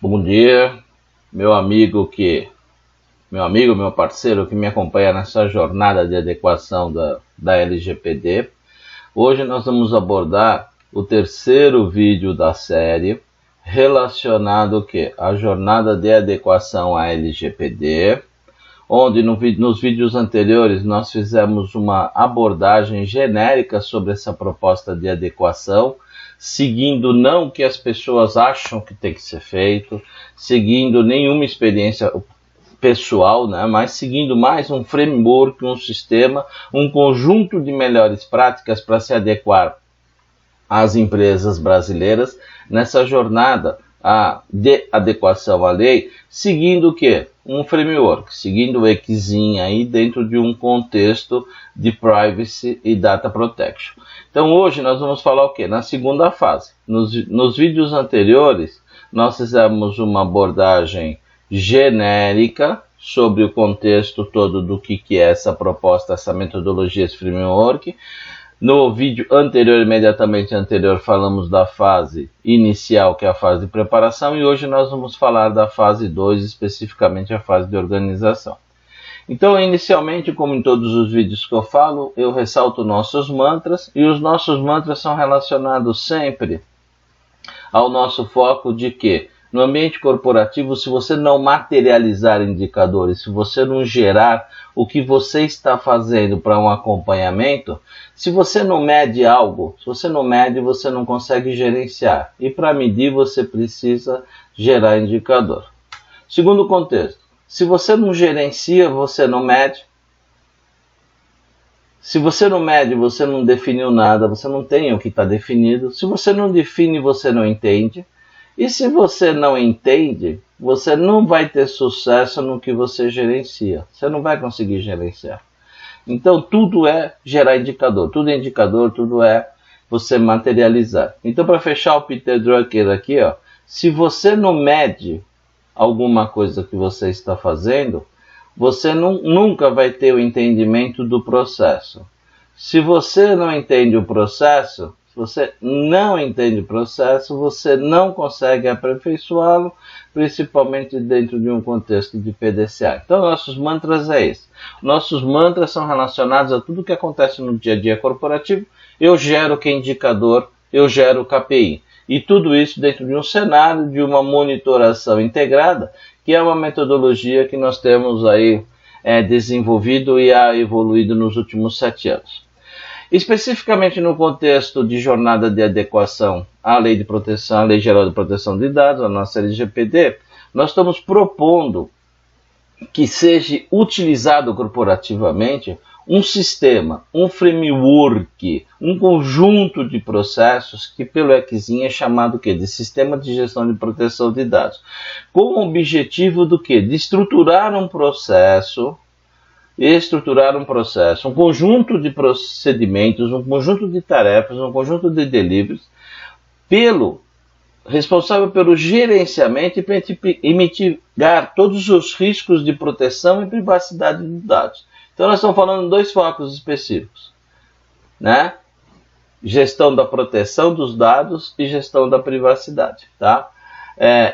Bom dia, meu parceiro que me acompanha nessa jornada de adequação da LGPD. Hoje nós vamos abordar o terceiro vídeo da série relacionado à jornada de adequação à LGPD, onde nos vídeos anteriores nós fizemos uma abordagem genérica sobre essa proposta de adequação, seguindo não o que as pessoas acham que tem que ser feito, seguindo nenhuma experiência pessoal, né, mas seguindo mais um framework, um sistema, um conjunto de melhores práticas para se adequar às empresas brasileiras nessa jornada de adequação à lei, seguindo o quê? Um framework, seguindo o ECSIM aí dentro de um contexto de privacy e data protection. Então hoje nós vamos falar o quê? Na segunda fase. Nos vídeos anteriores nós fizemos uma abordagem genérica sobre o contexto todo do que é essa proposta, essa metodologia, esse framework. No vídeo anterior, imediatamente anterior, falamos da fase inicial, que é a fase de preparação, e hoje nós vamos falar da fase 2, especificamente a fase de organização. Então, inicialmente, como em todos os vídeos que eu falo, eu ressalto nossos mantras, e os nossos mantras são relacionados sempre ao nosso foco de que, no ambiente corporativo, se você não materializar indicadores, se você não gerar o que você está fazendo para um acompanhamento, se você não mede algo, se você não mede, você não consegue gerenciar. E para medir, você precisa gerar indicador. Segundo contexto, se você não gerencia, você não mede. Se você não mede, você não definiu nada, você não tem o que está definido. Se você não define, você não entende. E se você não entende, você não vai ter sucesso no que você gerencia. Você não vai conseguir gerenciar. Então, tudo é gerar indicador. Tudo é indicador, tudo é você materializar. Então, para fechar o Peter Drucker aqui, se você não mede alguma coisa que você está fazendo, você nunca vai ter o entendimento do processo. Se você não entende o processo, você não consegue aperfeiçoá-lo, principalmente dentro de um contexto de PDCA. Então, nossos mantras é esse. Nossos mantras são relacionados a tudo que acontece no dia a dia corporativo. Eu gero que indicador, eu gero KPI. E tudo isso dentro de um cenário de uma monitoração integrada, que é uma metodologia que nós temos aí desenvolvido e evoluído nos últimos 7 anos. Especificamente no contexto de jornada de adequação à Lei de Proteção, à Lei Geral de Proteção de Dados, a nossa LGPD, nós estamos propondo que seja utilizado corporativamente um sistema, um framework, um conjunto de processos que pelo ECSIM é chamado de Sistema de Gestão de Proteção de Dados, com o objetivo do de estruturar um processo, um conjunto de procedimentos, um conjunto de tarefas, um conjunto de deliveries, responsável pelo gerenciamento e mitigar todos os riscos de proteção e privacidade dos dados. Então nós estamos falando de 2 focos específicos, né? Gestão da proteção dos dados e gestão da privacidade, tá?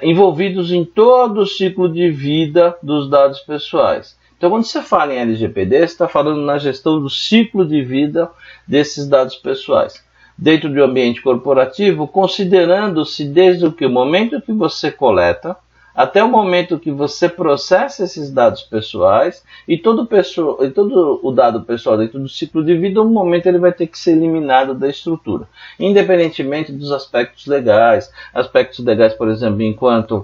Envolvidos em todo o ciclo de vida dos dados pessoais. Então, quando você fala em LGPD, você está falando na gestão do ciclo de vida desses dados pessoais. Dentro do ambiente corporativo, considerando-se desde o momento que você coleta, até o momento que você processa esses dados pessoais, e todo o dado pessoal dentro do ciclo de vida, um momento ele vai ter que ser eliminado da estrutura, independentemente dos aspectos legais, por exemplo, enquanto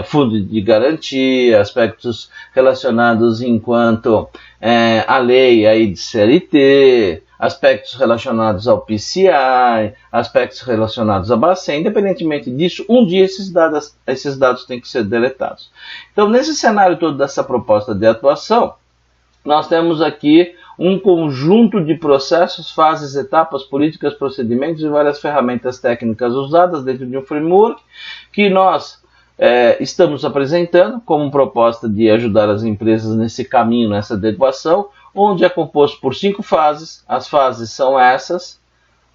fundo de garantia, aspectos relacionados enquanto a lei aí de CLT, aspectos relacionados ao PCI, aspectos relacionados à Bacen. Independentemente disso, um dia esses dados têm que ser deletados. Então, nesse cenário todo dessa proposta de atuação, nós temos aqui um conjunto de processos, fases, etapas, políticas, procedimentos e várias ferramentas técnicas usadas dentro de um framework que nós estamos apresentando como proposta de ajudar as empresas nesse caminho, nessa adequação, onde é composto por 5 fases. As fases são essas,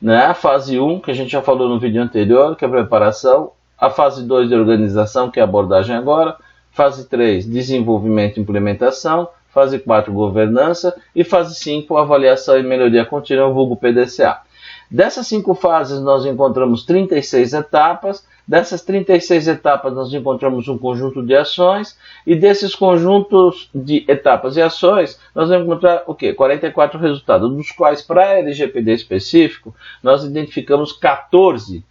né? A fase 1, que a gente já falou no vídeo anterior, que é a preparação. a fase 2 de organização, que é a abordagem agora, fase 3, desenvolvimento e implementação, fase 4, governança, e fase 5, avaliação e melhoria contínua, vulgo PDCA. Dessas 5 fases nós encontramos 36 etapas, dessas 36 etapas nós encontramos um conjunto de ações, e desses conjuntos de etapas e ações nós vamos encontrar o quê? 44 resultados, dos quais para a LGPD específico nós identificamos 14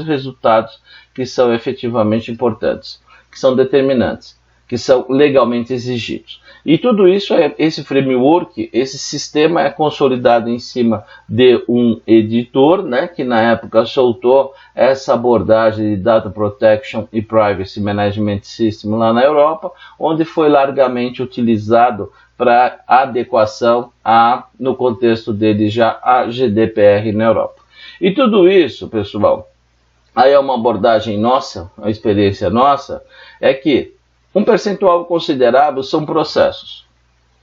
resultados que são efetivamente importantes, que são determinantes, que são legalmente exigidos. E tudo isso, esse framework, esse sistema é consolidado em cima de um editor, né, que na época soltou essa abordagem de Data Protection e Privacy Management System lá na Europa, onde foi largamente utilizado para adequação no contexto dele já a GDPR na Europa. E tudo isso, pessoal, aí é uma abordagem nossa, uma experiência nossa, é que um percentual considerável são processos,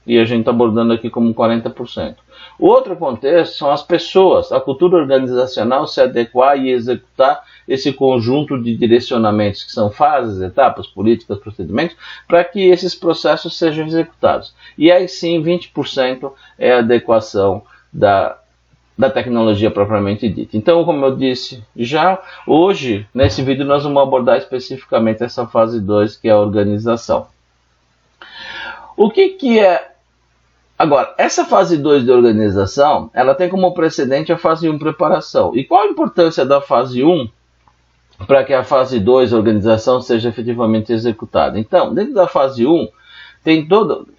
e a gente está abordando aqui como 40%. O outro contexto são as pessoas, a cultura organizacional se adequar e executar esse conjunto de direcionamentos que são fases, etapas, políticas, procedimentos, para que esses processos sejam executados. E aí sim, 20% é a adequação da tecnologia propriamente dita. Então, como eu disse já, hoje, nesse vídeo, nós vamos abordar especificamente essa fase 2, que é a organização. O que é... Agora, essa fase 2 de organização, ela tem como precedente a fase 1, preparação. E qual a importância da fase 1 para que a fase 2, organização, seja efetivamente executada? Então, dentro da fase 1, tem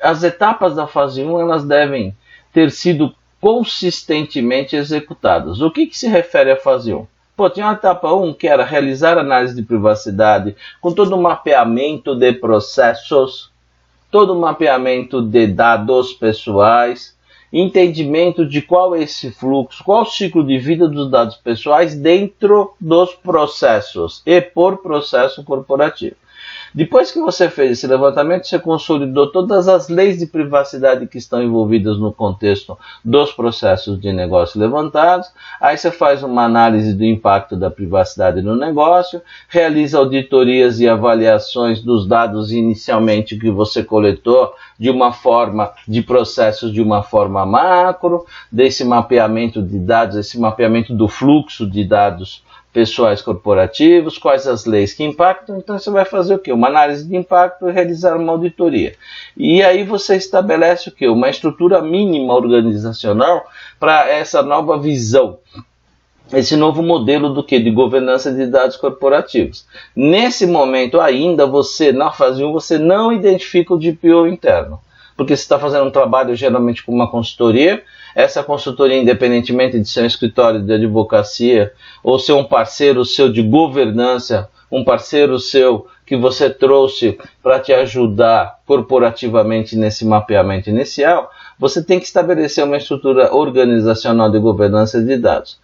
as etapas da fase 1, elas devem ter sido consistentemente executados. O que se refere à fase 1? Tinha uma etapa 1 que era realizar análise de privacidade com todo o mapeamento de processos, todo o mapeamento de dados pessoais, entendimento de qual é esse fluxo, qual o ciclo de vida dos dados pessoais dentro dos processos e por processo corporativo. Depois que você fez esse levantamento, você consolidou todas as leis de privacidade que estão envolvidas no contexto dos processos de negócio levantados. Aí você faz uma análise do impacto da privacidade no negócio, realiza auditorias e avaliações dos dados inicialmente que você coletou de uma forma, de processos de uma forma macro, desse mapeamento de dados, esse mapeamento do fluxo de dados pessoais corporativos, quais as leis que impactam. Então você vai fazer o quê? Uma análise de impacto e realizar uma auditoria. E aí você estabelece o quê? Uma estrutura mínima organizacional para essa nova visão, esse novo modelo do quê? De governança de dados corporativos. Nesse momento ainda, na fase 1, você não identifica o DPO interno, porque você está fazendo um trabalho geralmente com uma consultoria. Essa consultoria, independentemente de ser um escritório de advocacia ou ser um parceiro seu de governança, um parceiro seu que você trouxe para te ajudar corporativamente nesse mapeamento inicial, você tem que estabelecer uma estrutura organizacional de governança de dados.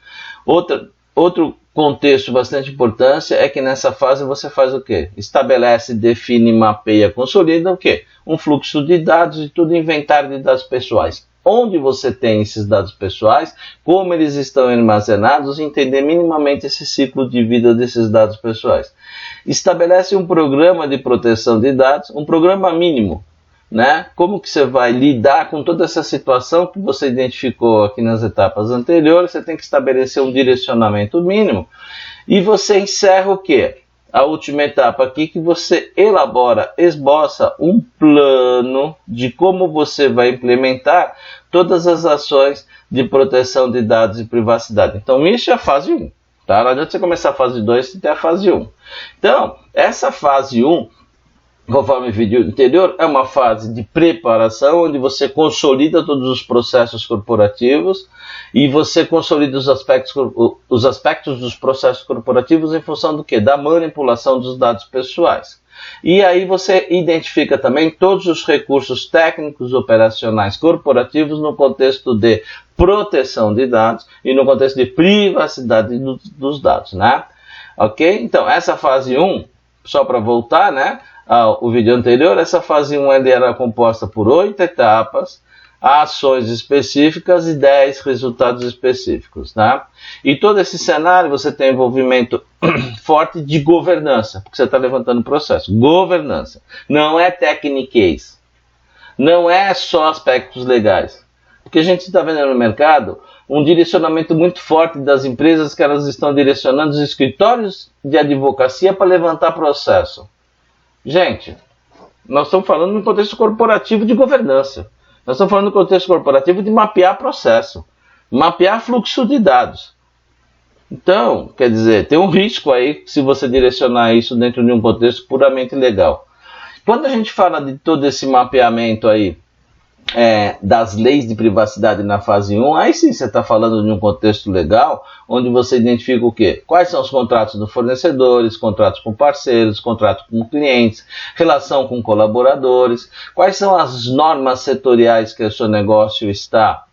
Outro contexto bastante importante é que nessa fase você faz o quê? Estabelece, define, mapeia, consolida o quê? Um fluxo de dados e tudo inventário de dados pessoais. Onde você tem esses dados pessoais, como eles estão armazenados, entender minimamente esse ciclo de vida desses dados pessoais. Estabelece um programa de proteção de dados, um programa mínimo, né? Como que você vai lidar com toda essa situação que você identificou aqui nas etapas anteriores? Você tem que estabelecer um direcionamento mínimo e você encerra o quê? A última etapa aqui, que você elabora, esboça um plano de como você vai implementar todas as ações de proteção de dados e privacidade. Então isso é a fase 1. Tá? Não adianta você começar a fase 2 e ter a fase 1. Então, essa fase 1, conforme o vídeo anterior, é uma fase de preparação, onde você consolida todos os processos corporativos e você consolida os aspectos dos processos corporativos em função do quê? Da manipulação dos dados pessoais. E aí você identifica também todos os recursos técnicos operacionais corporativos no contexto de proteção de dados e no contexto de privacidade dos dados, né? Ok? Então, essa fase 1, só para voltar, né? O vídeo anterior, essa fase 1 era composta por 8 etapas. ações específicas e 10 resultados específicos, tá? E todo esse cenário você tem envolvimento forte de governança, porque você está levantando processo. Governança. Não é techniquez. Não é só aspectos legais. Porque a gente está vendo no mercado um direcionamento muito forte das empresas que elas estão direcionando os escritórios de advocacia para levantar processo. Gente, nós estamos falando no contexto corporativo de governança. Nós estamos falando no contexto corporativo de mapear processo, mapear fluxo de dados. Então, quer dizer, tem um risco aí se você direcionar isso dentro de um contexto puramente legal. Quando a gente fala de todo esse mapeamento aí, das leis de privacidade na fase 1, aí sim você está falando de um contexto legal, onde você identifica o quê? Quais são os contratos dos fornecedores, contratos com parceiros, contratos com clientes, relação com colaboradores, quais são as normas setoriais que o seu negócio está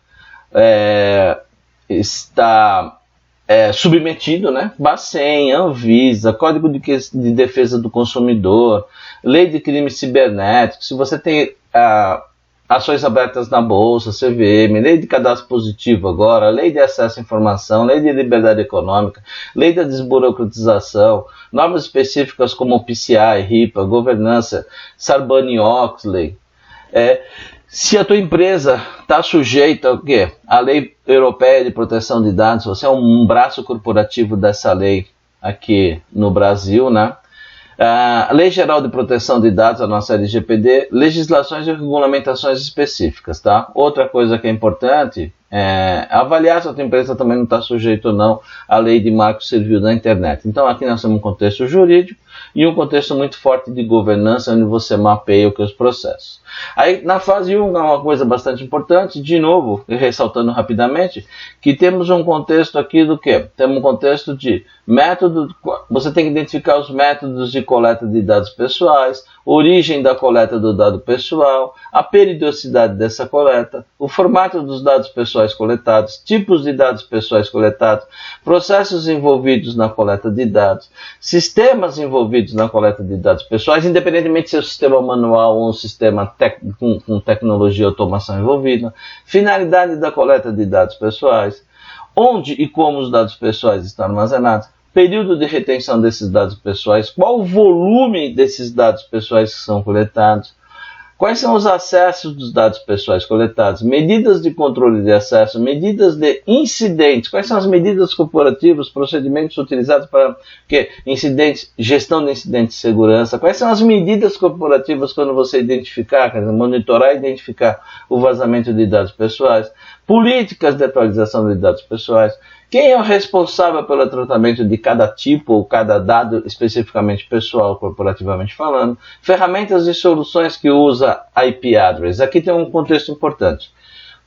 submetido, né? Bacen, Anvisa, Código de Defesa do Consumidor, Lei de Crimes Cibernéticos, se você tem ações abertas na Bolsa, CVM, Lei de Cadastro Positivo agora, Lei de Acesso à Informação, Lei de Liberdade Econômica, Lei da Desburocratização, normas específicas como PCI, RIPA, governança, Sarbanes-Oxley. Se a tua empresa está sujeita ao quê? A Lei Europeia de Proteção de Dados, você é um braço corporativo dessa lei aqui no Brasil, né? Lei Geral de Proteção de Dados, a nossa LGPD, legislações e regulamentações específicas, tá? Outra coisa que é importante é avaliar se a tua empresa também não está sujeita ou não à Lei de Marco Civil da Internet. Então aqui nós temos um contexto jurídico e um contexto muito forte de governança, onde você mapeia os processos. Aí na fase 1 é uma coisa bastante importante, de novo, ressaltando rapidamente, que temos um contexto aqui do quê? Temos um contexto de método, você tem que identificar os métodos de coleta de dados pessoais, origem da coleta do dado pessoal, a periodicidade dessa coleta, o formato dos dados pessoais coletados, tipos de dados pessoais coletados, processos envolvidos na coleta de dados, sistemas envolvidos na coleta de dados pessoais, independentemente se é um sistema manual ou um sistema com tecnologia e automação envolvida, finalidade da coleta de dados pessoais, onde e como os dados pessoais estão armazenados, período de retenção desses dados pessoais, qual o volume desses dados pessoais que são coletados, quais são os acessos dos dados pessoais coletados, medidas de controle de acesso, medidas de incidentes, quais são as medidas corporativas, procedimentos utilizados para incidentes, gestão de incidentes de segurança, quais são as medidas corporativas quando você identificar, quer dizer, monitorar e identificar o vazamento de dados pessoais, políticas de atualização de dados pessoais, quem é o responsável pelo tratamento de cada tipo ou cada dado especificamente pessoal, corporativamente falando, ferramentas e soluções que usa IP address. Aqui tem um contexto importante.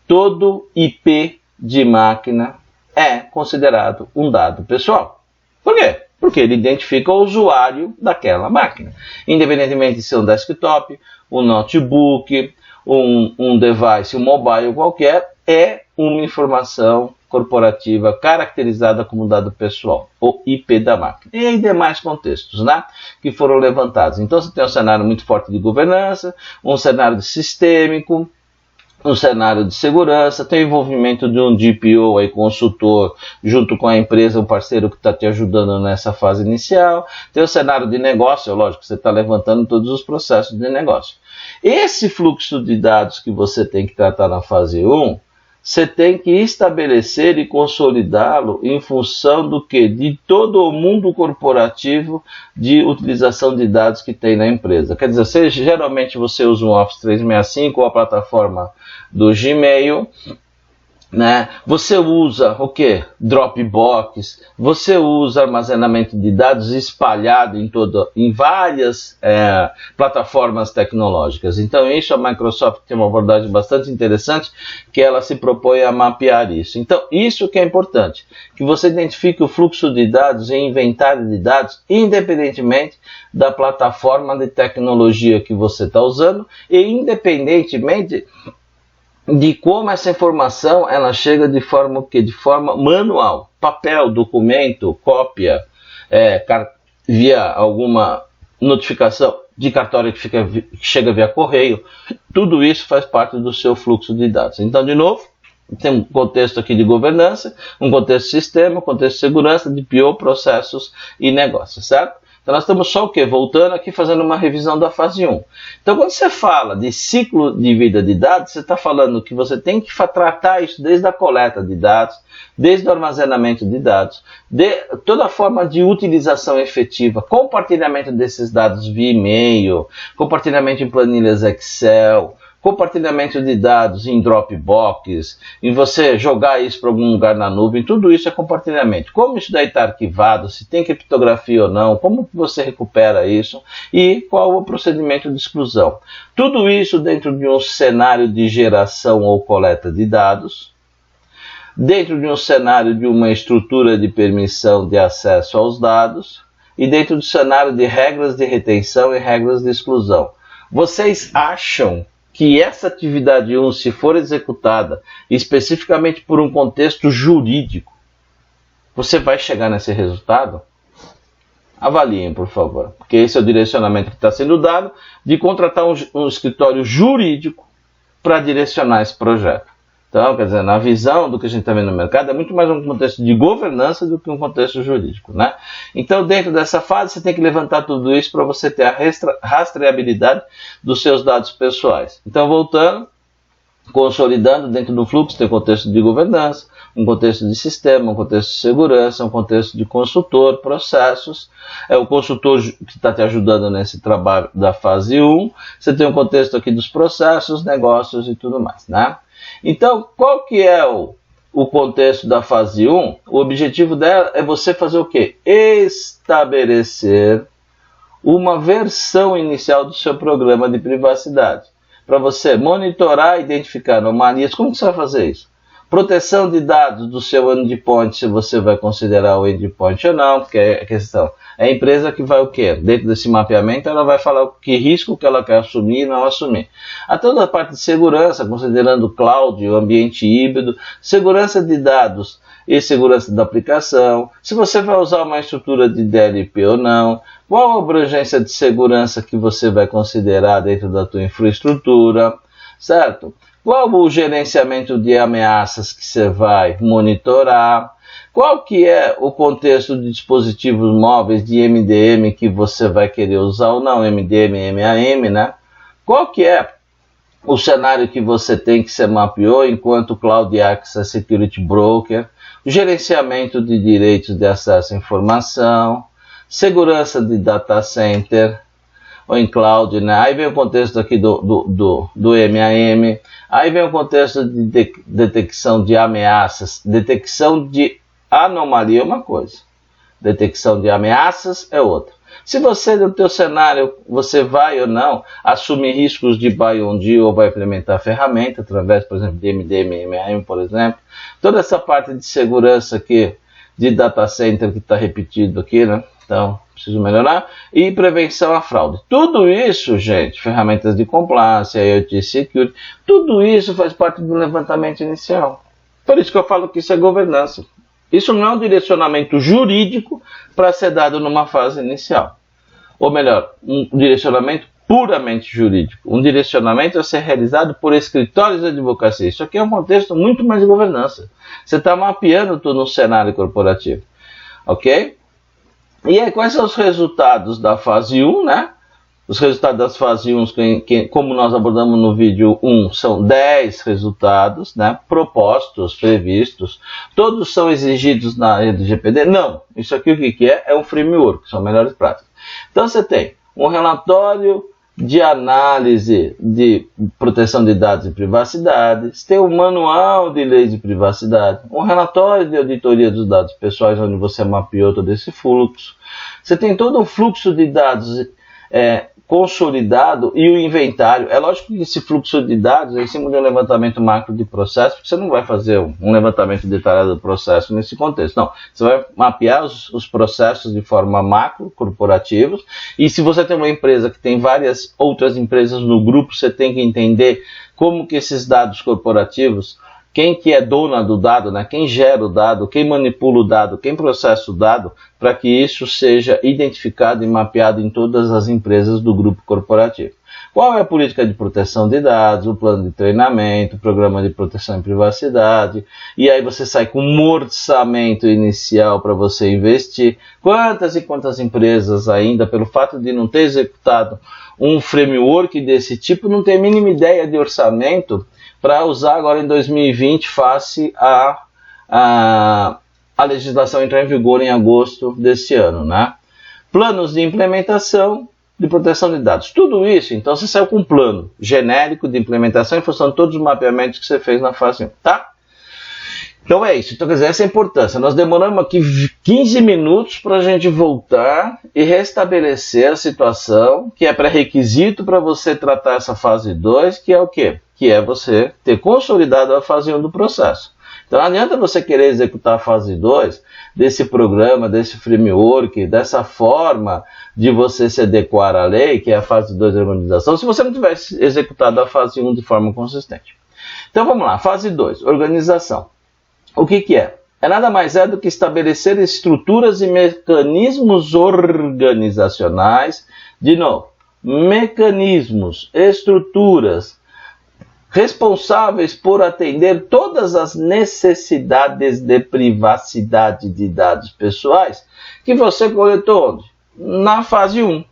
Todo IP de máquina é considerado um dado pessoal. Por quê? Porque ele identifica o usuário daquela máquina. Independentemente de ser um desktop, um notebook, um device, um mobile qualquer, é uma informação corporativa caracterizada como dado pessoal, o IP da máquina. E em demais contextos, né, que foram levantados. Então você tem um cenário muito forte de governança, um cenário sistêmico, um cenário de segurança, tem o envolvimento de um DPO, aí, consultor, junto com a empresa, um parceiro que está te ajudando nessa fase inicial, tem o cenário de negócio, lógico, você está levantando todos os processos de negócio. Esse fluxo de dados que você tem que tratar na fase 1, você tem que estabelecer e consolidá-lo em função do que? De todo o mundo corporativo de utilização de dados que tem na empresa. Quer dizer, geralmente você usa um Office 365 ou a plataforma do Gmail, né? Você usa o que? Dropbox, você usa armazenamento de dados espalhado em várias plataformas tecnológicas. Então isso a Microsoft tem uma abordagem bastante interessante, que ela se propõe a mapear isso. Então isso que é importante, que você identifique o fluxo de dados e inventário de dados, independentemente da plataforma de tecnologia que você está usando e independentemente de como essa informação ela chega de forma o quê? De forma manual, papel, documento, cópia, via alguma notificação de cartório que chega via correio, tudo isso faz parte do seu fluxo de dados. Então, de novo, tem um contexto aqui de governança, um contexto de sistema, um contexto de segurança, de PO, processos e negócios, certo? Então nós estamos só o quê? Voltando aqui, fazendo uma revisão da fase 1. Então quando você fala de ciclo de vida de dados, você está falando que você tem que tratar isso desde a coleta de dados, desde o armazenamento de dados, de toda a forma de utilização efetiva, compartilhamento desses dados via e-mail, compartilhamento em planilhas Excel, compartilhamento de dados em Dropbox, em você jogar isso para algum lugar na nuvem, tudo isso é compartilhamento. Como isso daí está arquivado, se tem criptografia ou não, como você recupera isso e qual o procedimento de exclusão. Tudo isso dentro de um cenário de geração ou coleta de dados, dentro de um cenário de uma estrutura de permissão de acesso aos dados e dentro do cenário de regras de retenção e regras de exclusão. Vocês acham que essa atividade 1, se for executada especificamente por um contexto jurídico, você vai chegar nesse resultado? Avaliem, por favor, porque esse é o direcionamento que está sendo dado de contratar um escritório jurídico para direcionar esse projeto. Então, quer dizer, na visão do que a gente está vendo no mercado, é muito mais um contexto de governança do que um contexto jurídico, né? Então, dentro dessa fase, você tem que levantar tudo isso para você ter a rastreabilidade dos seus dados pessoais. Então, voltando, consolidando dentro do fluxo, tem um contexto de governança, um contexto de sistema, um contexto de segurança, um contexto de consultor, processos. É o consultor que está te ajudando nesse trabalho da fase 1. Você tem um contexto aqui dos processos, negócios e tudo mais, né? Então, qual que é o contexto da fase 1? O objetivo dela é você fazer o quê? Estabelecer uma versão inicial do seu programa de privacidade. Para você monitorar e identificar anomalias. Como que você vai fazer isso? Proteção de dados do seu endpoint, se você vai considerar o endpoint ou não, porque é a questão. É a empresa que vai o quê? Dentro desse mapeamento, ela vai falar que risco que ela quer assumir e não assumir. A toda a parte de segurança, considerando o cloud, o ambiente híbrido, segurança de dados e segurança da aplicação, se você vai usar uma estrutura de DLP ou não, qual a abrangência de segurança que você vai considerar dentro da tua infraestrutura, certo? Qual o gerenciamento de ameaças que você vai monitorar? Qual que é o contexto de dispositivos móveis de MDM que você vai querer usar ou não? MDM, MAM, né? Qual que é o cenário que você tem que você mapeou enquanto Cloud Access Security Broker? O gerenciamento de direitos de acesso à informação, segurança de data center, ou em cloud, né? Aí vem o contexto aqui do MAM, aí vem o contexto de detecção de ameaças, detecção de anomalia é uma coisa, detecção de ameaças é outra. Se você, no teu cenário, você vai ou não assumir riscos de buy on deal ou vai implementar a ferramenta através, por exemplo, de MDM, MAM, por exemplo, toda essa parte de segurança aqui, de data center que está repetido aqui, né? Então, preciso melhorar. E prevenção à fraude. Tudo isso, gente, ferramentas de compliance, IoT Security, tudo isso faz parte do levantamento inicial. Por isso que eu falo que isso é governança. Isso não é um direcionamento jurídico para ser dado numa fase inicial. Ou melhor, um direcionamento puramente jurídico. Um direcionamento a ser realizado por escritórios de advocacia. Isso aqui é um contexto muito mais de governança. Você está mapeando tudo no cenário corporativo. Ok? E aí, quais são os resultados da fase 1, né? Os resultados das fases 1, como nós abordamos no vídeo 1, são 10 resultados, né? Propostos, previstos. Todos são exigidos na LGPD? Não. Isso aqui o que é? É um framework, são melhores práticas. Então, você tem um relatório de análise de proteção de dados e privacidade, você tem um manual de leis de privacidade, um relatório de auditoria dos dados pessoais, onde você mapeou todo esse fluxo. Você tem todo um fluxo de dados consolidado e o inventário. É lógico que esse fluxo de dados é em cima de um levantamento macro de processo, porque você não vai fazer um levantamento detalhado do processo nesse contexto. Não, você vai mapear os processos de forma macro, corporativos, e se você tem uma empresa que tem várias outras empresas no grupo, você tem que entender como que esses dados corporativos quem que é dona do dado, né? Quem gera o dado, quem manipula o dado, quem processa o dado, para que isso seja identificado e mapeado em todas as empresas do grupo corporativo. Qual é a política de proteção de dados, o plano de treinamento, o programa de proteção e privacidade, e aí você sai com um orçamento inicial para você investir. Quantas e quantas empresas ainda, pelo fato de não ter executado um framework desse tipo, não tem a mínima ideia de orçamento para usar agora em 2020 face a legislação entrar em vigor em agosto desse ano, né? Planos de implementação de proteção de dados. Tudo isso, então, você saiu com um plano genérico de implementação em função de todos os mapeamentos que você fez na fase 1, tá? Então é isso. Então, quer dizer, essa é a importância. Nós demoramos aqui 15 minutos para a gente voltar e restabelecer a situação, que é pré-requisito para você tratar essa fase 2, que é o quê? Que é você ter consolidado a fase 1 do processo. Então não adianta você querer executar a fase 2 desse programa, desse framework, dessa forma de você se adequar à lei, que é a fase 2 da organização, se você não tivesse executado a fase 1 de forma consistente. Então vamos lá, fase 2, organização. O que é? É nada mais do que estabelecer estruturas e mecanismos organizacionais, de novo, mecanismos, estruturas, responsáveis por atender todas as necessidades de privacidade de dados pessoais que você coletou onde? Na fase 1.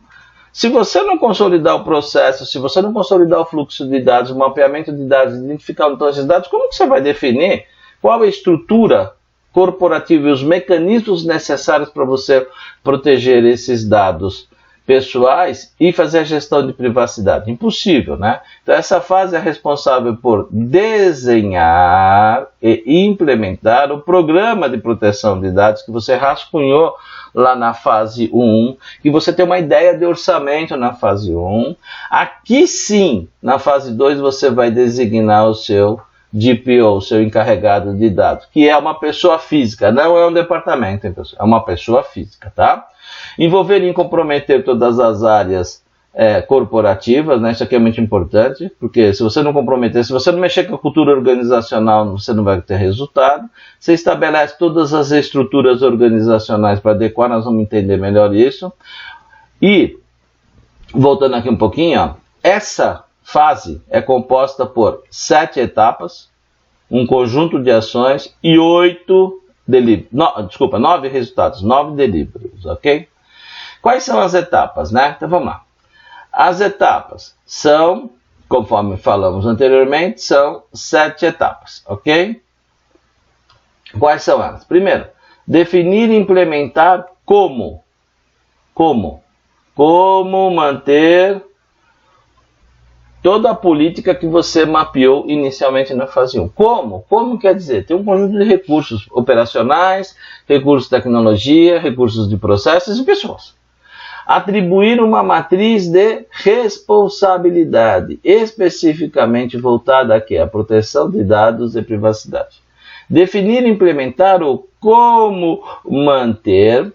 Se você não consolidar o processo, se você não consolidar o fluxo de dados, o mapeamento de dados, identificar todos esses dados, como que você vai definir qual é a estrutura corporativa e os mecanismos necessários para você proteger esses dados pessoais e fazer a gestão de privacidade? Impossível, né? Então essa fase é responsável por desenhar e implementar o programa de proteção de dados que você rascunhou lá na fase 1, que você tem uma ideia de orçamento na fase 1. Aqui sim, na fase 2, você vai designar o seu DPO, o seu encarregado de dados, que é uma pessoa física, não é um departamento, hein, pessoal? É uma pessoa física, tá? Envolver e comprometer todas as áreas corporativas, né? Isso aqui é muito importante, porque se você não comprometer, se você não mexer com a cultura organizacional, você não vai ter resultado. Você estabelece todas as estruturas organizacionais para adequar, nós vamos entender melhor isso. E, voltando aqui um pouquinho, ó, essa fase é composta por 7 etapas, um conjunto de ações e 9 resultados, 9 deliverables, ok? Quais são as etapas, né? Então vamos lá. As etapas são, conforme falamos anteriormente, são 7 etapas, ok? Quais são elas? Primeiro, definir e implementar como manter toda a política que você mapeou inicialmente na fase 1. Como quer dizer? Tem um conjunto de recursos operacionais, recursos de tecnologia, recursos de processos e pessoas. Atribuir uma matriz de responsabilidade, especificamente voltada aqui à proteção de dados e privacidade. Definir e implementar o como manter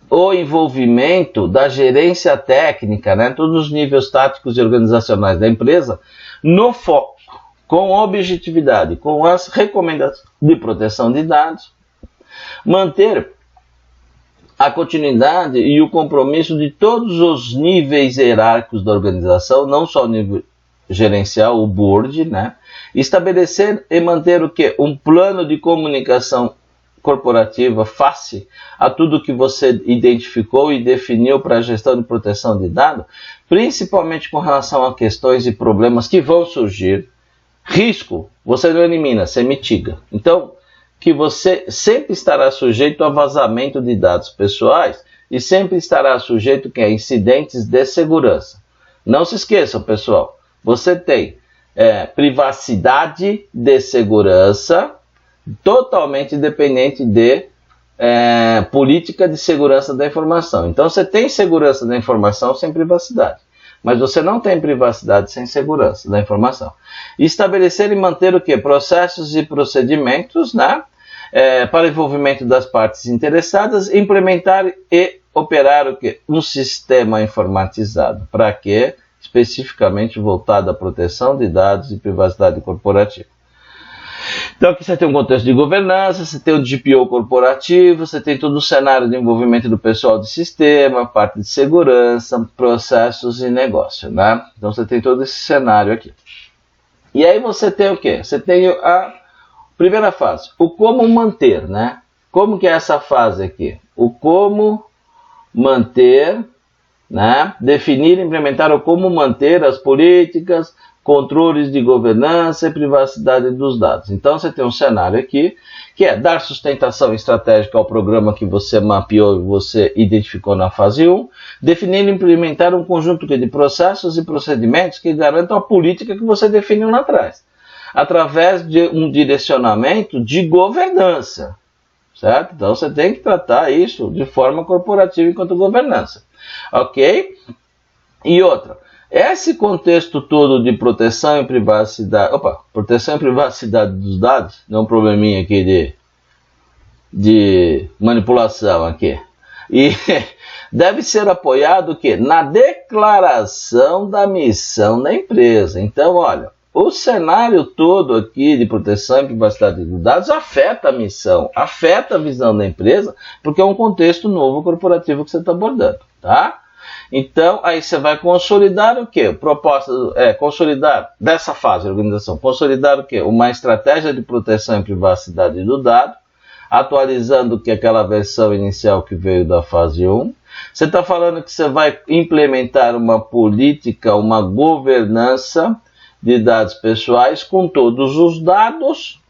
o envolvimento da gerência técnica, né, todos os níveis táticos e organizacionais da empresa, no foco, com objetividade, com as recomendações de proteção de dados, manter a continuidade e o compromisso de todos os níveis hierárquicos da organização, não só o nível gerencial, o board, né, estabelecer e manter o quê? Um plano de comunicação corporativa face a tudo que você identificou e definiu para a gestão de proteção de dados, principalmente com relação a questões e problemas que vão surgir. Risco, você não elimina, você mitiga. Então, que você sempre estará sujeito a vazamento de dados pessoais e sempre estará sujeito a incidentes de segurança. Não se esqueçam, pessoal, você tem privacidade de segurança totalmente dependente de política de segurança da informação. Então você tem segurança da informação sem privacidade, mas você não tem privacidade sem segurança da informação. Estabelecer e manter o quê? Processos e procedimentos, né? Para envolvimento das partes interessadas, implementar e operar o quê? Um sistema informatizado. Para quê? Especificamente voltado à proteção de dados e privacidade corporativa. Então aqui você tem um contexto de governança, você tem o DPO corporativo, você tem todo o cenário de envolvimento do pessoal de sistema, parte de segurança, processos e negócio, né? Então você tem todo esse cenário aqui. E aí você tem o quê? Você tem a primeira fase, o como manter, né? Como que é essa fase aqui? O como manter, né? Definir e implementar o como manter as políticas, controles de governança e privacidade dos dados. Então você tem um cenário aqui, que é dar sustentação estratégica ao programa que você mapeou e você identificou na fase 1, definir e implementar um conjunto de processos e procedimentos que garantam a política que você definiu lá atrás, através de um direcionamento de governança, certo? Então você tem que tratar isso de forma corporativa enquanto governança, ok? E outra, esse contexto todo de proteção e privacidade, proteção e privacidade dos dados, não é um probleminha aqui de manipulação aqui, e deve ser apoiado que na declaração da missão da empresa. Então, olha, o cenário todo aqui de proteção e privacidade dos dados afeta a missão, afeta a visão da empresa, porque é um contexto novo corporativo que você está abordando, tá? Então, aí você vai consolidar o quê? Proposta consolidar dessa fase de organização, consolidar o quê? Uma estratégia de proteção e privacidade do dado, atualizando que aquela versão inicial que veio da fase 1. Você está falando que você vai implementar uma política, uma governança de dados pessoais com todos os dados,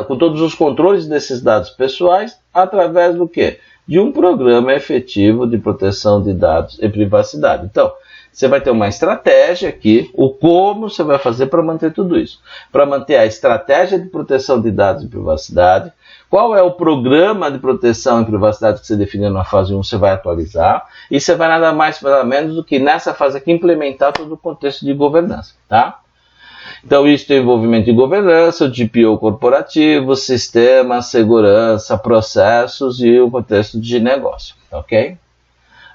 com todos os controles desses dados pessoais, através do quê? De um programa efetivo de proteção de dados e privacidade. Então, você vai ter uma estratégia aqui, o como você vai fazer para manter tudo isso. Para manter a estratégia de proteção de dados e privacidade, qual é o programa de proteção e privacidade que você definiu na fase 1, você vai atualizar, e você vai nada mais nada menos do que nessa fase aqui implementar todo o contexto de governança, tá? Então, isso tem envolvimento de governança, o DPO corporativo, sistema, segurança, processos e o contexto de negócio, ok?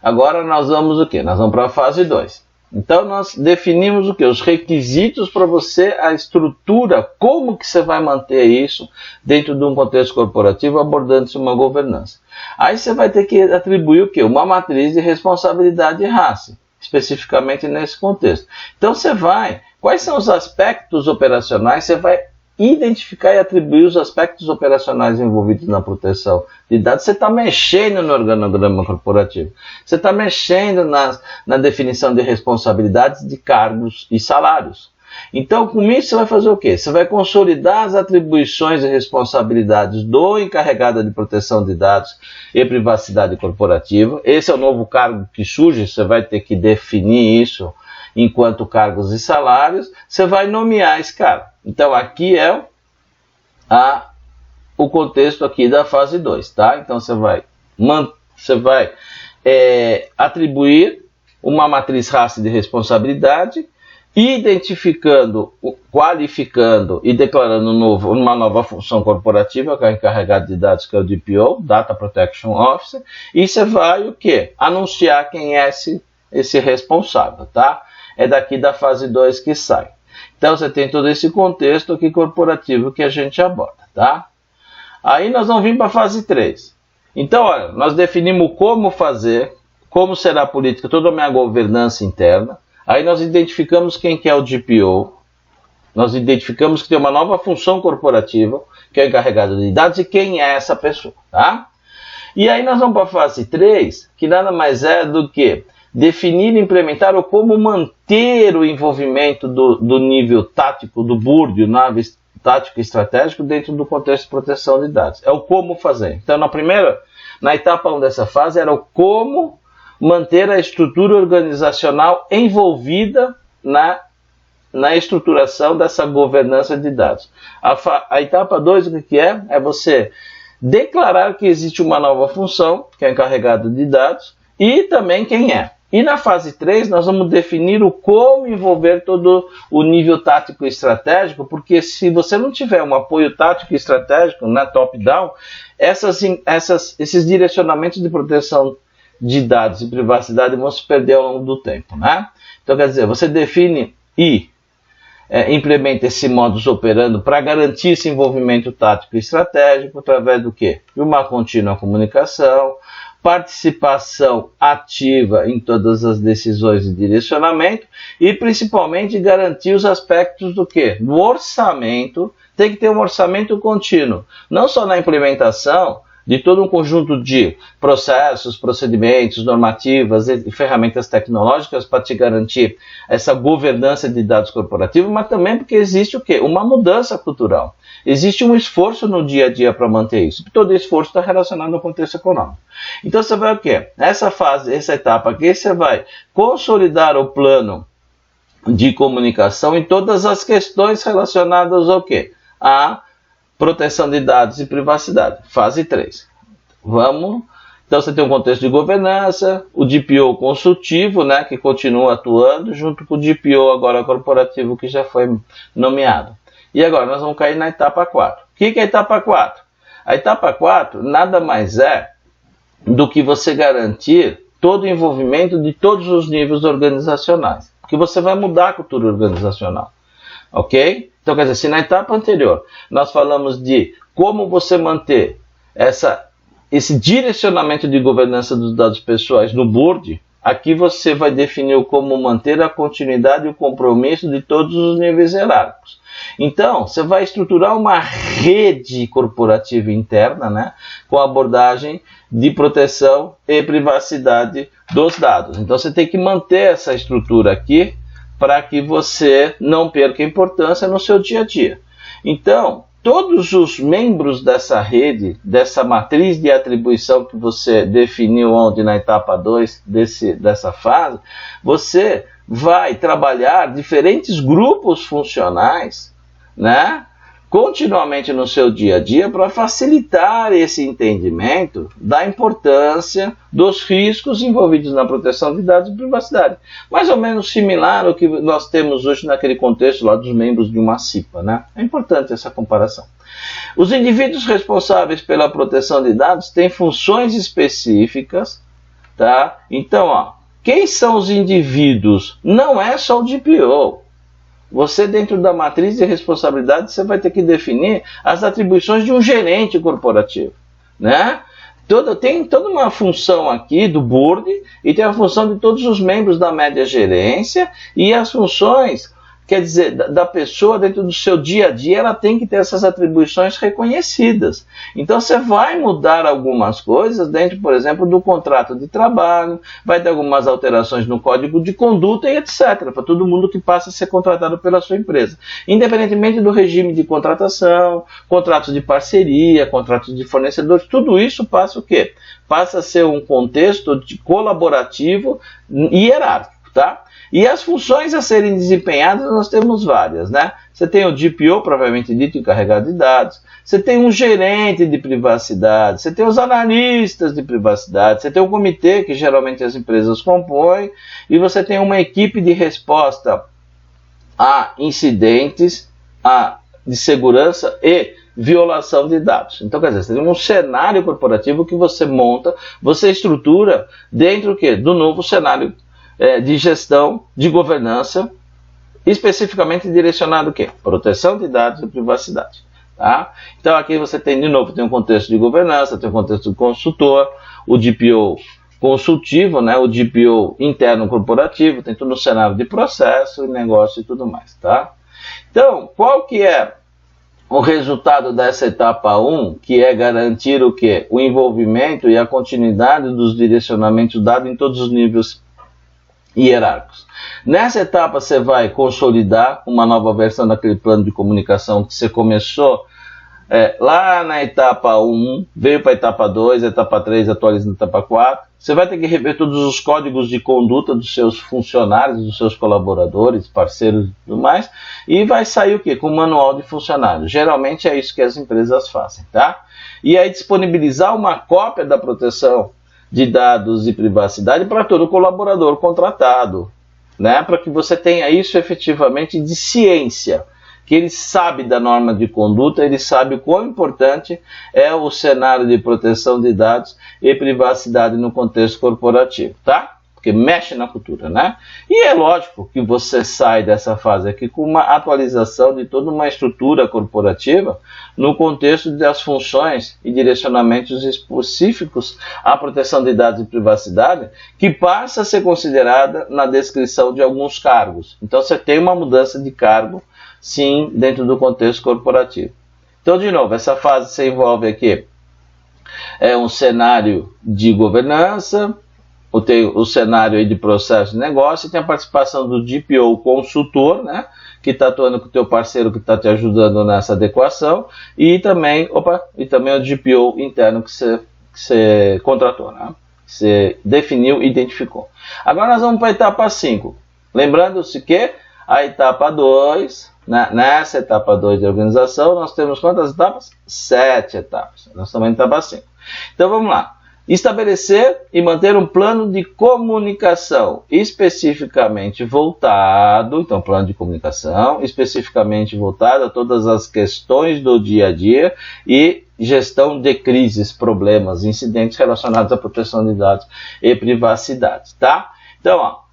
Agora nós vamos o quê? Nós vamos para a fase 2. Então, nós definimos o quê? Os requisitos para você, a estrutura, como que você vai manter isso dentro de um contexto corporativo, abordando-se uma governança. Aí você vai ter que atribuir o quê? Uma matriz de responsabilidade e raça, especificamente nesse contexto. Então, você vai... Quais são os aspectos operacionais? Você vai identificar e atribuir os aspectos operacionais envolvidos na proteção de dados. Você está mexendo no organograma corporativo. Você está mexendo na definição de responsabilidades de cargos e salários. Então, com isso, você vai fazer o quê? Você vai consolidar as atribuições e responsabilidades do encarregado de proteção de dados e privacidade corporativa. Esse é o novo cargo que surge, você vai ter que definir isso enquanto cargos e salários, você vai nomear esse cara. Então, aqui é o contexto aqui da fase 2, tá? Então, você vai atribuir uma matriz raça de responsabilidade, identificando, qualificando e declarando uma nova função corporativa, que é o encarregado de dados, que é o DPO, Data Protection Officer, e você vai o quê? Anunciar quem é esse responsável, tá? É daqui da fase 2 que sai. Então você tem todo esse contexto aqui corporativo que a gente aborda, tá? Aí nós vamos vir para a fase 3. Então, olha, nós definimos como fazer, como será a política, toda a minha governança interna. Aí nós identificamos quem que é o DPO, nós identificamos que tem uma nova função corporativa, que é o encarregado de dados, e quem é essa pessoa, tá? E aí nós vamos para a fase 3, que nada mais é do que definir, implementar ou como manter o envolvimento do nível tático, do BURD, nave tático e estratégico, dentro do contexto de proteção de dados. É o como fazer. Então, na etapa 1 dessa fase, era o como manter a estrutura organizacional envolvida na estruturação dessa governança de dados. A etapa 2, o que é? É você declarar que existe uma nova função, que é encarregado de dados, e também quem é. E na fase 3, nós vamos definir o como envolver todo o nível tático e estratégico, porque se você não tiver um apoio tático e estratégico na top-down, esses direcionamentos de proteção de dados e privacidade vão se perder ao longo do tempo, né? Então, quer dizer, você define e implementa esse modus operandi para garantir esse envolvimento tático e estratégico através do quê? De uma contínua comunicação, participação ativa em todas as decisões de direcionamento e principalmente garantir os aspectos do quê? Do orçamento. Tem que ter um orçamento contínuo, não só na implementação de todo um conjunto de processos, procedimentos, normativas e ferramentas tecnológicas para te garantir essa governança de dados corporativos, mas também porque existe o quê? Uma mudança cultural. Existe um esforço no dia a dia para manter isso. Todo esforço está relacionado ao contexto econômico. Então você vai o quê? Essa fase, essa etapa aqui, você vai consolidar o plano de comunicação em todas as questões relacionadas ao quê? A proteção de dados e privacidade. Fase 3. Então você tem um contexto de governança, o DPO consultivo, né, que continua atuando, junto com o DPO agora corporativo que já foi nomeado. E agora nós vamos cair na etapa 4. O que é a etapa 4? A etapa 4 nada mais é do que você garantir todo o envolvimento de todos os níveis organizacionais. Porque você vai mudar a cultura organizacional. Ok? Então, quer dizer, se na etapa anterior nós falamos de como você manter esse direcionamento de governança dos dados pessoais no board, aqui você vai definir como manter a continuidade e o compromisso de todos os níveis hierárquicos. Então, você vai estruturar uma rede corporativa interna, né, com abordagem de proteção e privacidade dos dados. Então, você tem que manter essa estrutura aqui para que você não perca importância no seu dia a dia. Então, todos os membros dessa rede, dessa matriz de atribuição que você definiu ontem na etapa 2 dessa fase, você vai trabalhar diferentes grupos funcionais, né, continuamente no seu dia a dia para facilitar esse entendimento da importância dos riscos envolvidos na proteção de dados e privacidade. Mais ou menos similar ao que nós temos hoje naquele contexto lá dos membros de uma CIPA, né? É importante essa comparação. Os indivíduos responsáveis pela proteção de dados têm funções específicas, tá? Então, quem são os indivíduos? Não é só o DPO. Você, dentro da matriz de responsabilidade, você vai ter que definir as atribuições de um gerente corporativo, né? Tem toda uma função aqui do board e tem a função de todos os membros da média gerência e as funções, quer dizer, da pessoa dentro do seu dia a dia, ela tem que ter essas atribuições reconhecidas. Então você vai mudar algumas coisas dentro, por exemplo, do contrato de trabalho, vai ter algumas alterações no código de conduta e etc. Para todo mundo que passa a ser contratado pela sua empresa. Independentemente do regime de contratação, contratos de parceria, contratos de fornecedores, tudo isso passa o quê? Passa a ser um contexto colaborativo e hierárquico, tá? E as funções a serem desempenhadas nós temos várias, né? Você tem o DPO, propriamente dito, encarregado de dados. Você tem um gerente de privacidade. Você tem os analistas de privacidade. Você tem um comitê, que geralmente as empresas compõem. E você tem uma equipe de resposta a incidentes de segurança e violação de dados. Então, quer dizer, você tem um cenário corporativo que você monta, você estrutura dentro do quê? Do novo cenário de gestão, de governança, especificamente direcionado o quê? Proteção de dados e privacidade. Tá? Então aqui você tem, de novo, tem um contexto de governança, tem um contexto de consultor, o DPO consultivo, né? O DPO interno corporativo, tem tudo no cenário de processo, negócio e tudo mais. Tá? Então, qual que é o resultado dessa etapa 1, que é garantir o quê? O envolvimento e a continuidade dos direcionamentos dados em todos os níveis hierárquicos. Nessa etapa você vai consolidar uma nova versão daquele plano de comunicação que você começou lá na etapa 1, veio para a etapa 2, etapa 3, atualiza na etapa 4. Você vai ter que rever todos os códigos de conduta dos seus funcionários, dos seus colaboradores, parceiros e tudo mais, e vai sair o quê? Com o manual de funcionário. Geralmente é isso que as empresas fazem, tá? E aí disponibilizar uma cópia da proteção de dados e privacidade para todo colaborador contratado, né? Para que você tenha isso efetivamente de ciência, que ele sabe da norma de conduta, ele sabe o quão importante é o cenário de proteção de dados e privacidade no contexto corporativo, tá? porque mexe na cultura, né? E é lógico que você sai dessa fase aqui com uma atualização de toda uma estrutura corporativa no contexto das funções e direcionamentos específicos à proteção de dados e privacidade, que passa a ser considerada na descrição de alguns cargos. Então você tem uma mudança de cargo, sim, dentro do contexto corporativo. Então, de novo, essa fase se envolve aqui um cenário de governança, tem o cenário aí de processo de negócio, e tem a participação do DPO consultor, né, que está atuando com o teu parceiro, que está te ajudando nessa adequação, e também o DPO interno que você contratou, né, que você definiu e identificou. Agora nós vamos para a etapa 5. Lembrando-se que a etapa 2... Nessa etapa 2 de organização, nós temos quantas etapas? 7 etapas. Nós estamos na etapa 5. Então vamos lá. Estabelecer e manter um plano de comunicação especificamente voltado, então plano de comunicação especificamente voltado a todas as questões do dia a dia e gestão de crises, problemas, incidentes relacionados à proteção de dados e privacidade, tá? Então, ó,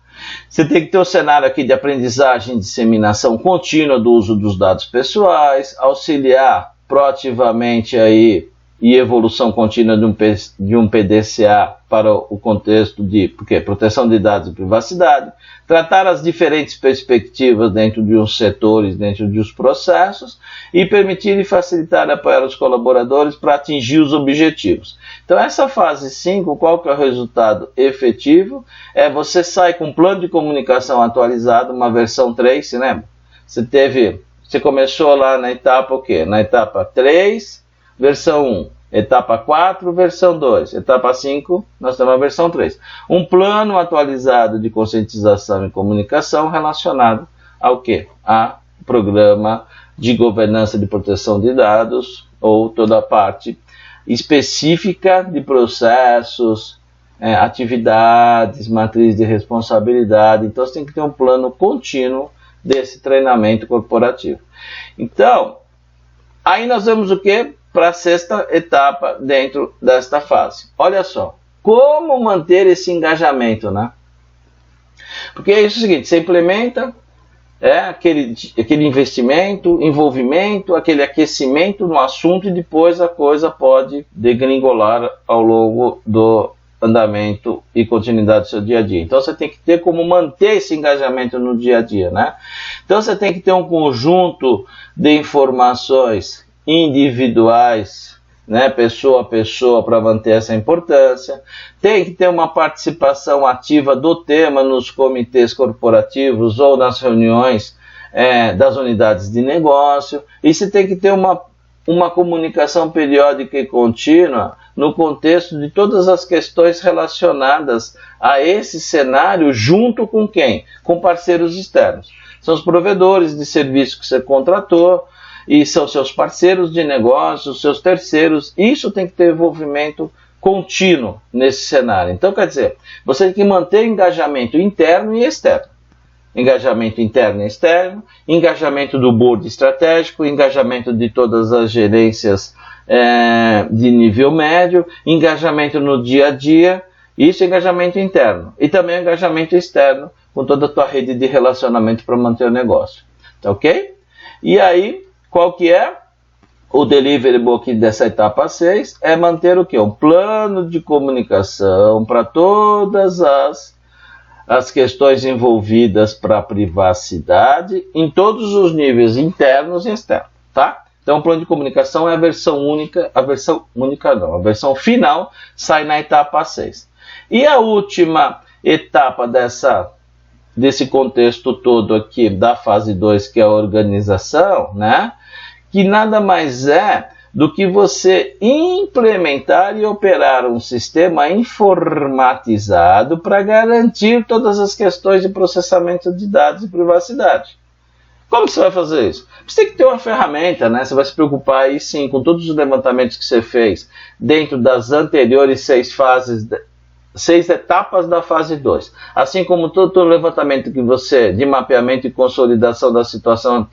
você tem que ter o cenário aqui de aprendizagem e disseminação contínua do uso dos dados pessoais, auxiliar proativamente aí e evolução contínua de um PDCA para o contexto de proteção de dados e privacidade, tratar as diferentes perspectivas dentro de uns setores, dentro de uns processos e permitir e facilitar e apoiar os colaboradores para atingir os objetivos. Então essa fase 5, qual que é o resultado efetivo? Você sai com um plano de comunicação atualizado, uma versão 3, se lembra? Você começou lá na etapa o quê? Na etapa 3, versão 1, etapa 4, versão 2, etapa 5, nós temos a versão 3. Um plano atualizado de conscientização e comunicação relacionado ao quê? A programa de governança de proteção de dados, ou toda a parte específica de processos, atividades, matriz de responsabilidade. Então você tem que ter um plano contínuo desse treinamento corporativo. Então, aí nós vemos o quê? Para a 6ª etapa dentro desta fase. Olha só, como manter esse engajamento, né? Porque é isso o seguinte, você implementa aquele investimento, envolvimento, aquele aquecimento no assunto e depois a coisa pode degringolar ao longo do andamento e continuidade do seu dia a dia. Então você tem que ter como manter esse engajamento no dia a dia, né? Então você tem que ter um conjunto de informações individuais, né, pessoa a pessoa, para manter essa importância. Tem que ter uma participação ativa do tema nos comitês corporativos ou nas reuniões das unidades de negócio. E você tem que ter uma comunicação periódica e contínua no contexto de todas as questões relacionadas a esse cenário, junto com quem? Com parceiros externos. São os provedores de serviço que você contratou, e são seus parceiros de negócio, seus terceiros. Isso tem que ter envolvimento contínuo nesse cenário. Então, quer dizer, você tem que manter engajamento interno e externo. Engajamento interno e externo, engajamento do board estratégico, engajamento de todas as gerências de nível médio, engajamento no dia a dia. Isso é engajamento interno. E também engajamento externo com toda a tua rede de relacionamento para manter o negócio. Tá ok? E aí, qual que é o deliverable aqui dessa etapa 6? É manter o quê? Um plano de comunicação para todas as questões envolvidas para a privacidade em todos os níveis internos e externos, tá? Então o plano de comunicação é a versão única, a versão final sai na etapa 6. E a última etapa desse contexto todo aqui da fase 2, que é a organização, né? Que nada mais é do que você implementar e operar um sistema informatizado para garantir todas as questões de processamento de dados e privacidade. Como que você vai fazer isso? Você tem que ter uma ferramenta, né? Você vai se preocupar aí sim com todos os levantamentos que você fez dentro das anteriores 6 etapas da fase 2. Assim como todo o levantamento que você, de mapeamento e consolidação da situação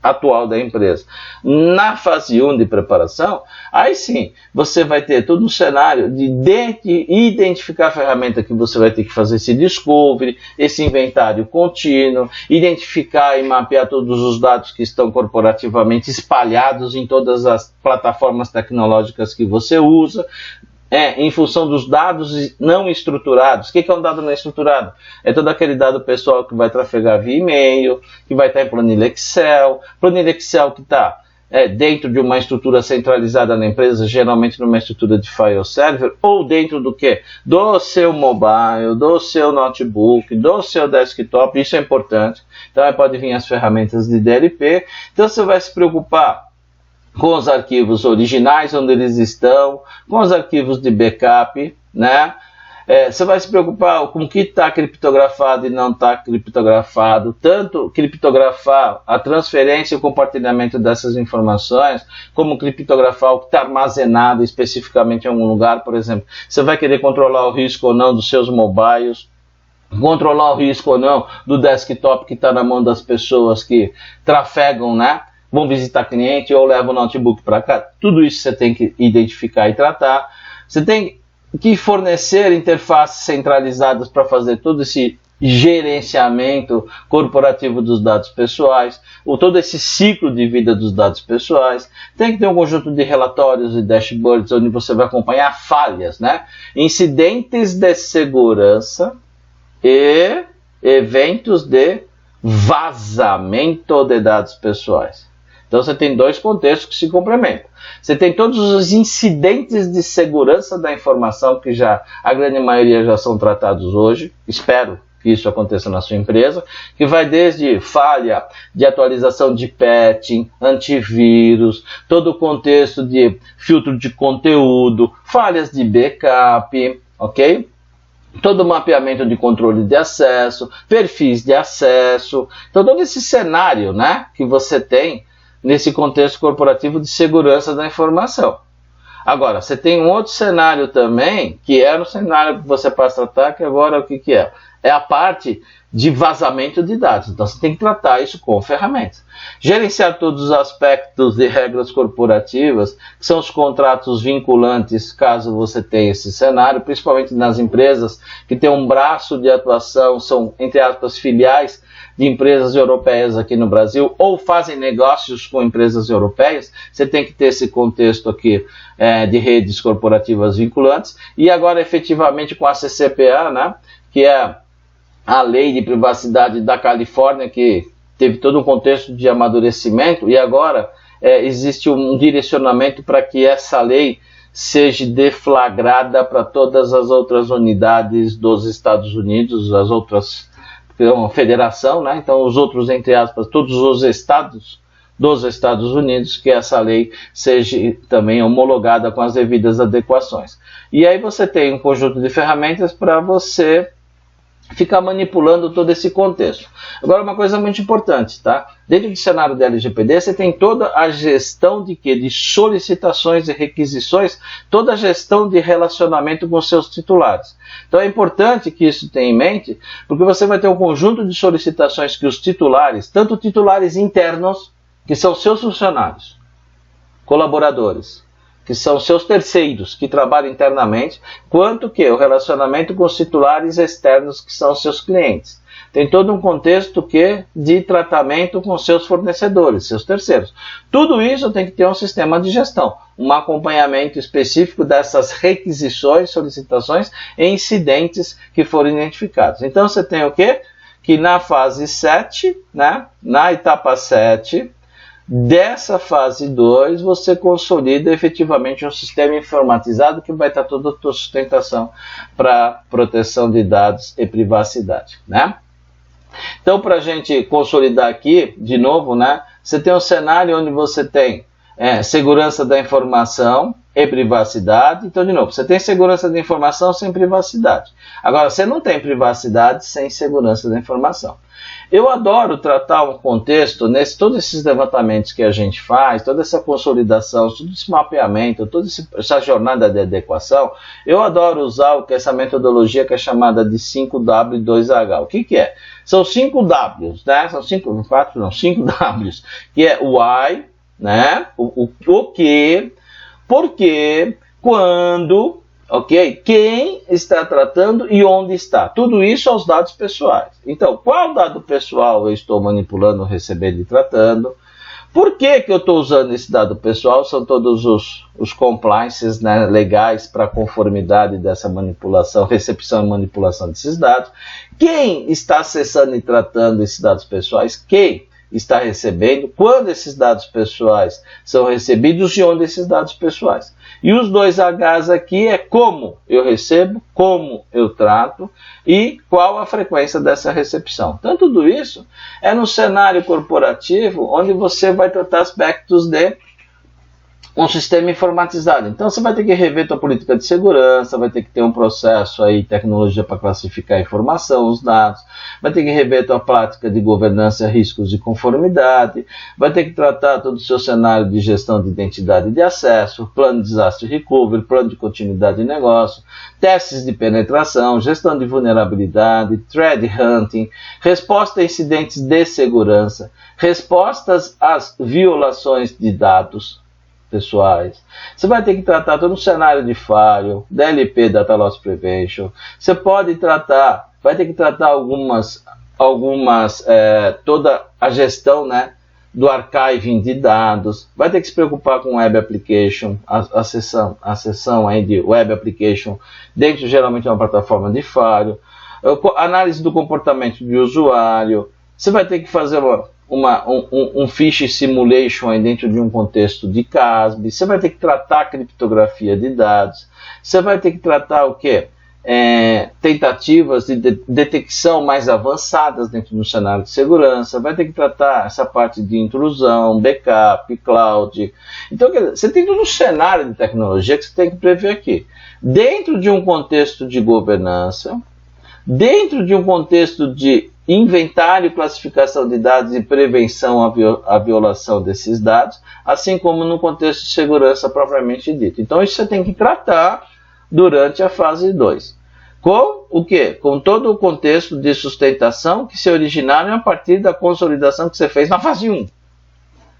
atual da empresa. Na fase 1 de preparação, aí sim, você vai ter todo um cenário de identificar a ferramenta que você vai ter que fazer esse discovery, esse inventário contínuo, identificar e mapear todos os dados que estão corporativamente espalhados em todas as plataformas tecnológicas que você usa, em função dos dados não estruturados. O que é um dado não estruturado? É todo aquele dado pessoal que vai trafegar via e-mail, que vai estar em planilha Excel que está dentro de uma estrutura centralizada na empresa, geralmente numa estrutura de file server, ou dentro do quê? Do seu mobile, do seu notebook, do seu desktop. Isso é importante. Então aí pode vir as ferramentas de DLP. Então você vai se preocupar com os arquivos originais, onde eles estão, com os arquivos de backup, né? Você vai se preocupar com o que está criptografado e não está criptografado, tanto criptografar a transferência e o compartilhamento dessas informações, como criptografar o que está armazenado especificamente em algum lugar. Por exemplo, você vai querer controlar o risco ou não dos seus mobiles, controlar o risco ou não do desktop que está na mão das pessoas que trafegam, né? Vão visitar cliente ou levam o notebook para cá. Tudo isso você tem que identificar e tratar. Você tem que fornecer interfaces centralizadas para fazer todo esse gerenciamento corporativo dos dados pessoais, ou todo esse ciclo de vida dos dados pessoais. Tem que ter um conjunto de relatórios e dashboards onde você vai acompanhar falhas, né? Incidentes de segurança e eventos de vazamento de dados pessoais. Então você tem dois contextos que se complementam. Você tem todos os incidentes de segurança da informação, que a grande maioria já são tratados hoje. Espero que isso aconteça na sua empresa, que vai desde falha de atualização de patching, antivírus, todo o contexto de filtro de conteúdo, falhas de backup, ok? Todo o mapeamento de controle de acesso, perfis de acesso. Então todo esse cenário, né, que você tem nesse contexto corporativo de segurança da informação. Agora, você tem um outro cenário também, que era o cenário que você passa a tratar, que agora o que é? É a parte de vazamento de dados. Então você tem que tratar isso com ferramentas. Gerenciar todos os aspectos de regras corporativas, que são os contratos vinculantes, caso você tenha esse cenário, principalmente nas empresas que têm um braço de atuação, são, entre aspas, filiais de empresas europeias aqui no Brasil, ou fazem negócios com empresas europeias. Você tem que ter esse contexto aqui de redes corporativas vinculantes. E agora, efetivamente, com a CCPA, né, que é a lei de privacidade da Califórnia, que teve todo um contexto de amadurecimento, e agora existe um direcionamento para que essa lei seja deflagrada para todas as outras unidades dos Estados Unidos, as outras, que é uma federação, né? Então os outros, entre aspas, todos os estados dos Estados Unidos, que essa lei seja também homologada com as devidas adequações. E aí você tem um conjunto de ferramentas para você ficar manipulando todo esse contexto. Agora, uma coisa muito importante, tá? Dentro do cenário da LGPD, você tem toda a gestão de quê? De solicitações e requisições, toda a gestão de relacionamento com seus titulares. Então é importante que isso tenha em mente, porque você vai ter um conjunto de solicitações que os titulares, tanto titulares internos, que são seus funcionários, colaboradores, que são seus terceiros, que trabalham internamente, quanto que o relacionamento com os titulares externos, que são seus clientes. Tem todo um contexto de tratamento com seus fornecedores, seus terceiros. Tudo isso tem que ter um sistema de gestão, um acompanhamento específico dessas requisições, solicitações e incidentes que foram identificados. Então você tem o quê? Que na fase 7, né, na etapa 7, dessa fase 2, você consolida efetivamente um sistema informatizado que vai estar toda a tua sustentação para proteção de dados e privacidade, né? Então, para a gente consolidar aqui, de novo, né, você tem um cenário onde você tem segurança da informação, e privacidade. Então, de novo, você tem segurança da informação sem privacidade. Agora, você não tem privacidade sem segurança da informação. Eu adoro tratar um contexto, todos esses levantamentos que a gente faz, toda essa consolidação, todo esse mapeamento, toda essa jornada de adequação, eu adoro usar essa metodologia que é chamada de 5W e 2H. O que é? São 5 Ws, né? São 5 Ws, que é o why, né? O que, por quê, quando, ok? Quem está tratando e onde está. Tudo isso aos dados pessoais. Então, qual dado pessoal eu estou manipulando, recebendo e tratando? Por que eu estou usando esse dado pessoal? São todos os compliances, né, legais para conformidade dessa manipulação, recepção e manipulação desses dados. Quem está acessando e tratando esses dados pessoais? Quem está recebendo? Quando esses dados pessoais são recebidos e onde esses dados pessoais? E os 2 Hs aqui é como eu recebo, como eu trato e qual a frequência dessa recepção. Então, tudo isso é no cenário corporativo onde você vai tratar aspectos de um sistema informatizado. Então, você vai ter que rever sua política de segurança, vai ter que ter um processo aí, tecnologia para classificar a informação, os dados, vai ter que rever sua prática de governança, riscos e conformidade, vai ter que tratar todo o seu cenário de gestão de identidade e de acesso, plano de desastre recovery, plano de continuidade de negócio, testes de penetração, gestão de vulnerabilidade, threat hunting, resposta a incidentes de segurança, respostas às violações de dados pessoais. Você vai ter que tratar todo o cenário de firewall, DLP, Data Loss Prevention. Você pode tratar, vai ter que tratar toda a gestão, né, do archiving de dados. Vai ter que se preocupar com Web Application, a sessão aí de Web Application dentro geralmente de uma plataforma de firewall. Análise do comportamento do usuário. Você vai ter que fazer um phish simulation aí dentro de um contexto de CASB, você vai ter que tratar a criptografia de dados, você vai ter que tratar o quê? Tentativas de detecção mais avançadas dentro do cenário de segurança, vai ter que tratar essa parte de intrusão, backup, cloud. Então, você tem todo um cenário de tecnologia que você tem que prever aqui. Dentro de um contexto de governança, dentro de um contexto de inventário, classificação de dados e prevenção à violação desses dados, assim como no contexto de segurança propriamente dito. Então, isso você tem que tratar durante a fase 2. Com o quê? Com todo o contexto de sustentação que se originaram a partir da consolidação que você fez na fase 1.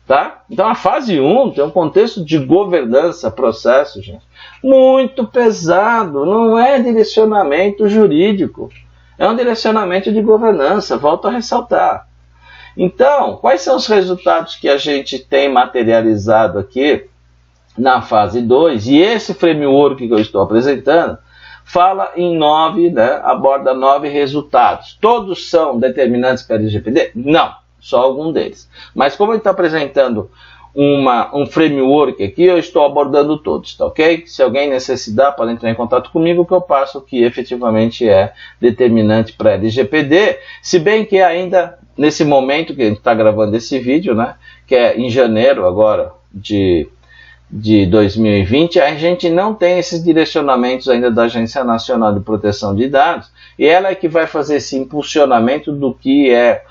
Tá? Então, a fase 1 tem um contexto de governança, processo, gente, muito pesado, não é direcionamento jurídico. É um direcionamento de governança, volto a ressaltar. Então, quais são os resultados que a gente tem materializado aqui na fase 2? E esse framework que eu estou apresentando fala em 9, né, aborda 9 resultados. Todos são determinantes para a LGPD? Não, só algum deles. Mas como ele está apresentando um framework aqui, eu estou abordando todos, tá ok? Se alguém necessitar, pode entrar em contato comigo que eu passo o que efetivamente é determinante para LGPD, se bem que ainda nesse momento que a gente está gravando esse vídeo, né, que é em janeiro agora de 2020, a gente não tem esses direcionamentos ainda da Agência Nacional de Proteção de Dados, e ela é que vai fazer esse impulsionamento do que é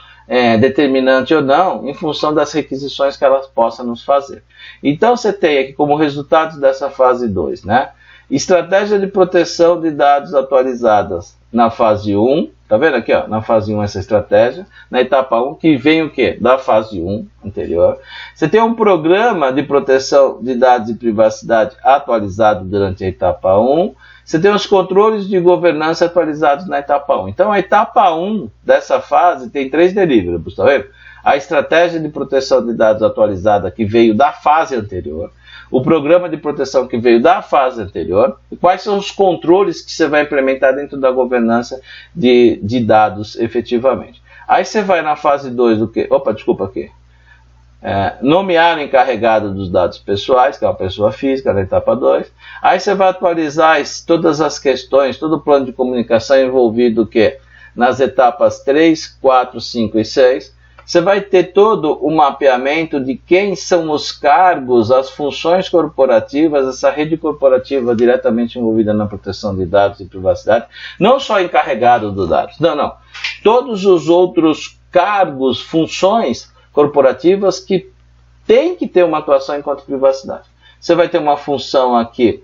determinante ou não, em função das requisições que elas possam nos fazer. Então, você tem aqui como resultados dessa fase 2, né? Estratégia de proteção de dados atualizadas na fase 1, tá vendo aqui, ó, na fase 1 essa estratégia, na etapa 1, que vem o quê? Da fase 1 anterior. Você tem um programa de proteção de dados e privacidade atualizado durante a etapa 1, você tem os controles de governança atualizados na etapa 1. Então, a etapa 1 dessa fase tem 3 deliverables, tá vendo? A estratégia de proteção de dados atualizada que veio da fase anterior, o programa de proteção que veio da fase anterior, e quais são os controles que você vai implementar dentro da governança de dados efetivamente. Aí você vai na fase 2 do que? Opa, desculpa aqui. Nomear o encarregado dos dados pessoais, que é uma pessoa física, na etapa 2. Aí você vai atualizar todas as questões, todo o plano de comunicação envolvido o quê? Nas etapas 3, 4, 5 e 6. Você vai ter todo o mapeamento de quem são os cargos, as funções corporativas, essa rede corporativa diretamente envolvida na proteção de dados e privacidade, não só encarregado dos dados, não. Todos os outros cargos, funções corporativas que têm que ter uma atuação enquanto privacidade. Você vai ter uma função aqui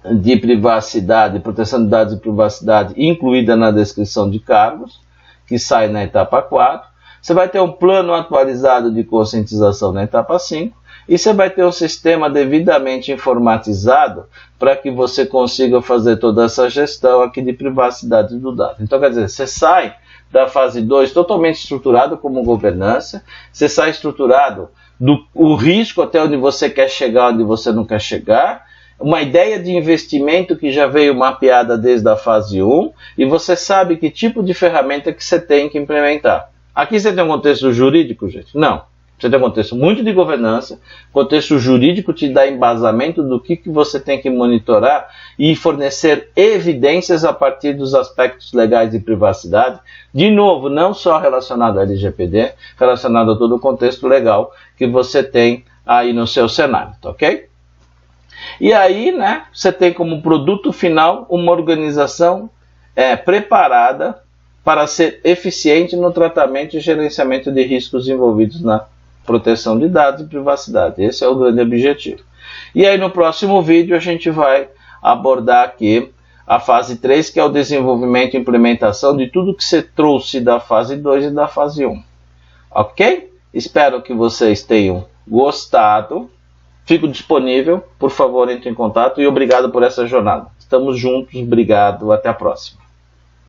de privacidade, proteção de dados e privacidade incluída na descrição de cargos, que sai na etapa 4. Você vai ter um plano atualizado de conscientização na etapa 5 e você vai ter um sistema devidamente informatizado para que você consiga fazer toda essa gestão aqui de privacidade do dado. Então, quer dizer, você sai da fase 2 totalmente estruturado como governança, você sai estruturado o risco até onde você quer chegar, onde você não quer chegar, uma ideia de investimento que já veio mapeada desde a fase 1 e você sabe que tipo de ferramenta que você tem que implementar. Aqui você tem um contexto jurídico, gente? Não. Você tem um contexto muito de governança, contexto jurídico te dá embasamento do que você tem que monitorar e fornecer evidências a partir dos aspectos legais de privacidade. De novo, não só relacionado à LGPD, relacionado a todo o contexto legal que você tem aí no seu cenário, tá ok? E aí, né, você tem como produto final uma organização preparada para ser eficiente no tratamento e gerenciamento de riscos envolvidos na proteção de dados e privacidade. Esse é o grande objetivo. E aí no próximo vídeo a gente vai abordar aqui a fase 3, que é o desenvolvimento e implementação de tudo que você trouxe da fase 2 e da fase 1. Ok? Espero que vocês tenham gostado. Fico disponível, por favor, entre em contato e obrigado por essa jornada. Estamos juntos, obrigado, até a próxima.